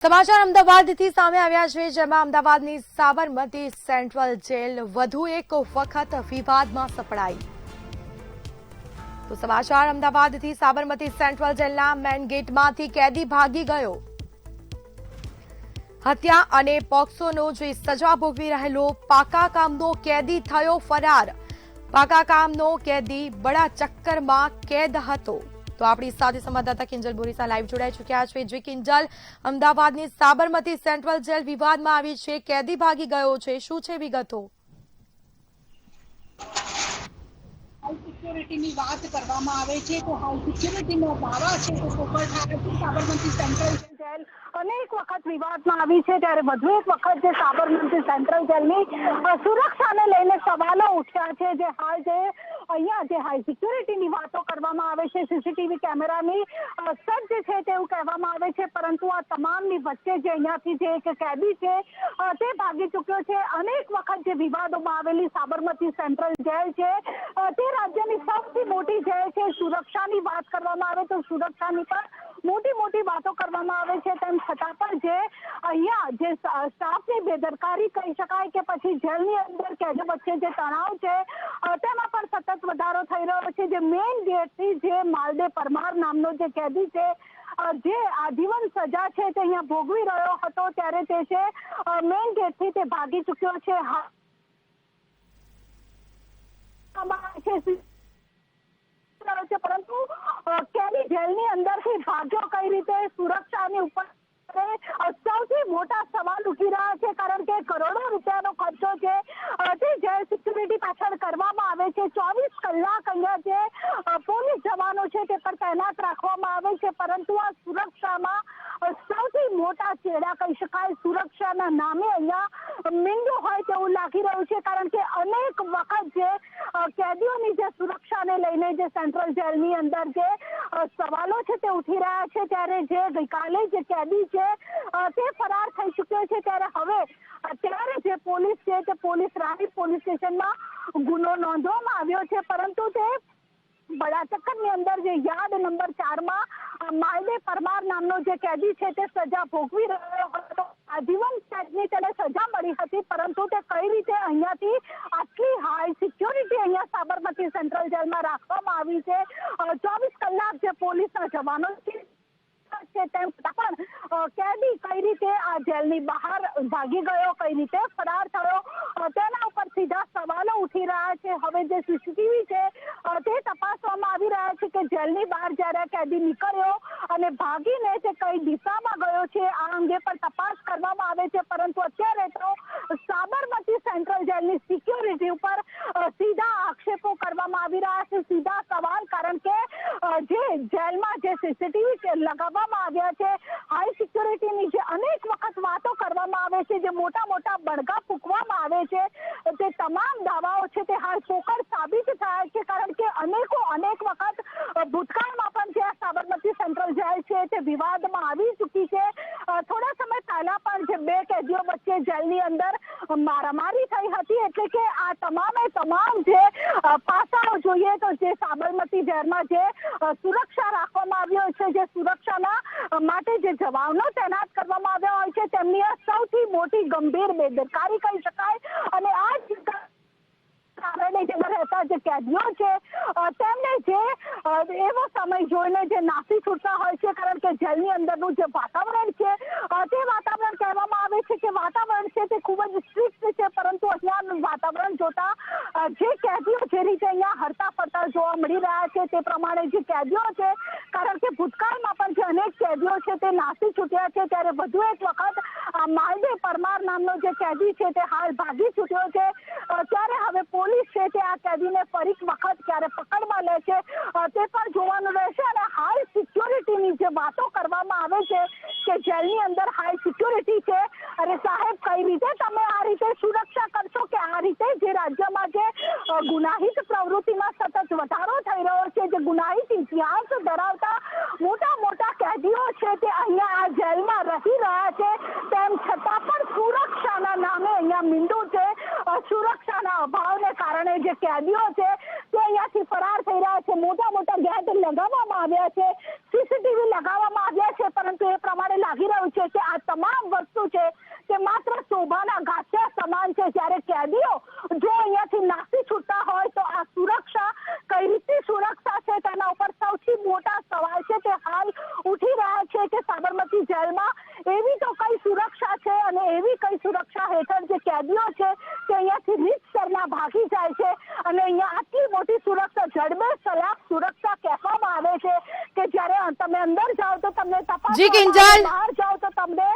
સમાચાર અમદાવાદથી સામે આવ્યા છે, જેમાં અમદાવાદની સાબરમતી સેન્ટ્રલ જેલ વધુ એક વખત વિવાદમાં સપડાઈ. તો સમાચાર અમદાવાદથી સાબરમતી સેન્ટ્રલ જેલના મેઇન ગેટમાંથી કેદી ભાગી ગયો. હત્યા અને પોક્સોનો જે સજા ભોગવી રહેલો પાકા કામનો કેદી થયો ફરાર. પાકા કામનો કેદી બડા ચક્કરમાં કેદ હતો. તો આપણી સાથે સંવાદદાતા કિંજલ બોરીસા લાઈવ જોડાઈ ચૂક્યા છે. જે કિંજલ, અમદાવાદની સાબરમતી સેન્ટ્રલ જેલ વિવાદમાં આવી છે, કેદી ભાગી ગયો છે, શું છે વિગતો? સિક્યોરિટીની વાત કરવામાં આવે છે તો હાલ સિક્યોરિટીનો દાવા છે તો પોપટ સાબરમતી સેન્ટ્રલ જેલ અનેક વખત વિવાદમાં આવી છે. ત્યારે વધુ એક વખત જે સાબરમતી સેન્ટ્રલ જેલની સુરક્ષાને લઈને સવાલો ઉઠ્યા છે. જે હાલ જે અહીંયા જે હાઈ સિક્યોરિટીની વાતો કરવામાં આવે છે, સીસીટીવી કેમેરાની સજ્જ છે તેવું કહેવામાં આવે છે, પરંતુ આ તમામની વચ્ચે જે અહીંયાથી જે એક કેદી છે તે ભાગી ચૂક્યો છે. અનેક વખત જે વિવાદોમાં આવેલી સાબરમતી સેન્ટ્રલ જેલ છે તે રાજ્યની સૌથી મોટી જેલ છે. સુરક્ષાની વાત કરવામાં આવે તો સુરક્ષાની પણ મોટી વાતો કરવામાં આવે છે. તેમ છતાં પણ જે અહીંયા જે સ્ટાફની બેદરકારી કહી શકાય કે પછી જેલની અંદર કેદીઓ વચ્ચે જે તણાવ છે તેમાં પણ સતત વધારો થઈ રહ્યો છે. જે મેઇન ગેટથી જે માલદે પરમાર નામનો જે કેદી છે જે આજીવન સજા છે તે અહીંયા ભોગવી રહ્યો હતો, ત્યારે તે છે મેઇન ગેટથી તે ભાગી ચૂક્યો છે. પરંતુ કેદી જેલની અંદરથી ભાગ્યો કઈ રીતે, સુરક્ષાની ઉપર સૌથી મોટા સવાલ ઉઠી રહ્યા છે. કારણ કે કરોડો રૂપિયાનો ખર્ચો છે તે જેલ સિક્યુરિટી પાછળ કરવામાં આવે છે. 24 કલાક અહીંયા જે પોલીસ જવાનો છે તે પર તૈનાત રાખવામાં આવે છે, પરંતુ આ સુરક્ષામાં સૌથી મોટા ચેડા કહી શકાય. સુરક્ષાના નામે અહીંયા મીંડું હોય તેવું લાગી રહ્યું છે. કારણ કે અનેક વખત જે કેદીઓની જે સુરક્ષાને લઈને જે સેન્ટ્રલ જેલની અંદર જે સવાલો છે તે ઉઠી રહ્યા છે, ત્યારે જે ગઈકાલે જે કેદી છે તે ફરાર થઈ ચૂક્યો છે. ત્યારે હવે અત્યારે જે પોલીસ છે તે પોલીસ રાણી પોલીસ સ્ટેશનમાં ગુનો નોંધવામાં આવ્યો છે, પરંતુ તે બડાચક્કરની અંદર જે યાર્ડ નંબર 4 માં માલદે પરમાર નામનો જે કેદી છે તે સજા ભોગવી રહ્યો હતો. આજીવન કેદની તેને સજા મળી હતી, પરંતુ તે કઈ રીતે અહીંયાથી આટલી હાઈ સિક્યોરિટી અહીંયા સાબરમતી સેન્ટ્રલ જેલમાં રાખવામાં આવી છે. 24 કલાક જે પોલીસના જવાનો છે તેમ પણ કેદી કઈ રીતે આ જેલની બહાર ભાગી ગયો, કઈ રીતે ફરાર થયો, તેના ઉપર સીધા સવાલો ઉઠી રહ્યા છે. હવે જે સીસીટીવી છે તે તપાસવામાં આવી રહ્યા છે કે જેલની બહાર જ્યારે કેદી નીકળ્યો અને ભાગીને તે કઈ દિશામાં ગયો છે, આ અંગે પણ તપાસ કરવામાં આવે છે. પરંતુ અત્યારે તો સાબરમતી સેન્ટ્રલ જેલની સિક્યોરિટી ઉપર સીધા આક્ષેપો કરવામાં આવી રહ્યા છે, સીધા સવાલ. કારણ કે જે જેલમાં જે સીસીટીવી લગાવવામાં આવ્યા છે, હાઈ સિક્યોરિટીની જે અનેક વખત વાતો કરવામાં આવે છે, જે મોટા બળગા ફૂંકવામાં આવે છે, તે તમામ દાવાઓ છે તે હાલ પોકળ સાબિત થયા છે. કારણ કે અનેક વખત ભૂતકાળમાં પણ જે સાબરમતી સેન્ટ્રલ જેલ છે તે વિવાદમાં આવી ચૂકી છે. થોડા સમય પહેલા પણ જે બે કેદીઓ વચ્ચે જેલની અંદર મારામારી થઈ હતી. એટલે કે આ તમામ જે પાસાઓ જોઈએ તો જે સાબરમતી જેલમાં જે સુરક્ષા રાખવામાં આવ્યો છે, જે સુરક્ષાના માટે જે જવાનો તૈનાત કરવામાં આવ્યા હોય છે, તેમની આ સૌથી મોટી ગંભીર બેદરકારી કહી શકાય. અને આ જ કારણે જે રહેતા જે કેદીઓ છે તેમને જે એવો સમય જોઈને જે નાસી છૂટતા હોય છે. કારણ કે જેલની અંદરનું જે વાતાવરણ છે તે વાતાવરણ કહેવામાં આવે છે કે વાતાવરણ છે તે ખૂબ જ સ્ટ્રિક્ટ છે, પરંતુ અહીંયાનું વાતાવરણ જોતા જે કેદીઓ જે રીતે અહીંયા હરતા ફરતા જોવા મળી રહ્યા છે તે પ્રમાણે જે કેદીઓ છે, કારણ કે ભૂતકાળમાં પણ જે અનેક કેદીઓ છે તે નાસી છૂટ્યા છે, ત્યારે વધુ એક વખત માલદે પરમાર નામનો જે કેદી છે તે હાલ ભાગી છૂટ્યો છે. ત્યારે હવે પોલીસ છે તે આ કેદીને ફરી વખત ક્યારે પકડમાં લે છે તે પણ જોવાનું રહેશે. અને હાઈ સિક્યોરિટીની જે વાતો કરવામાં આવે છે કે જેલની અંદર હાઈ સિક્યોરિટી છે, અરે સાહેબ કઈ રીતે તમે આ રીતે સુરક્ષા કરશો કે આ રીતે જે રાજ્યમાં જે ગુનાહિત પ્રવૃત્તિમાં સતત વધારો થઈ રહ્યો છે, જે ગુનાહિત ઇતિહાસ ધરાવતા મોટા કેદીઓ છે તે અહીંયા આ જેલમાં રહી રહ્યા છે, તેમ છતાં પણ સુરક્ષાના નામે અહીંયા મીંડું છે. સુરક્ષાના અભાવને કારણે જે કેદીઓ છે તે અહીંયાથી ફરાર થઈ રહ્યા છે. મોટા ગેટ લગાવવામાં આવ્યા છે, સીસીટીવી લગાવવામાં આવ્યા છે, પરંતુ એ પ્રમાણે લાગી રહ્યું છે કે આ છે તે હાલ ઉઠી રહ્યા છે કે સાબરમતી જેલમાં એવી તો કઈ સુરક્ષા છે અને એવી કઈ સુરક્ષા હેઠળ જે કેદીઓ છે તે અહીંયાથી રીતસરના ભાગી જાય છે અને અહીંયા આટલી મોટી સુરક્ષા જડબે સલાક સુરક્ષા કહેવામાં આવે છે કે જ્યારે તમે અંદર જાઓ તો તમને તપાસ જી કિંજલ, બહાર જાઓ તો તમને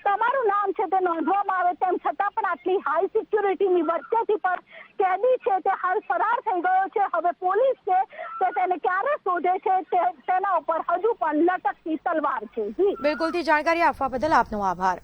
તમારું નામ છે તે નોંધવામાં આવે, તેમ છતાં પણ આટલી હાઈ સિક્યુરિટીની વચ્ચેથી પણ કેદી છે તે હાલ ફરાર થઈ ગયો છે. હવે પોલીસ છે તે તેને ક્યારે શોધે છે તેના ઉપર હજુ પણ લટકતી તલવાર છે. જી બિલકુલથી જાણકારી આપવા બદલ આપનો આભાર.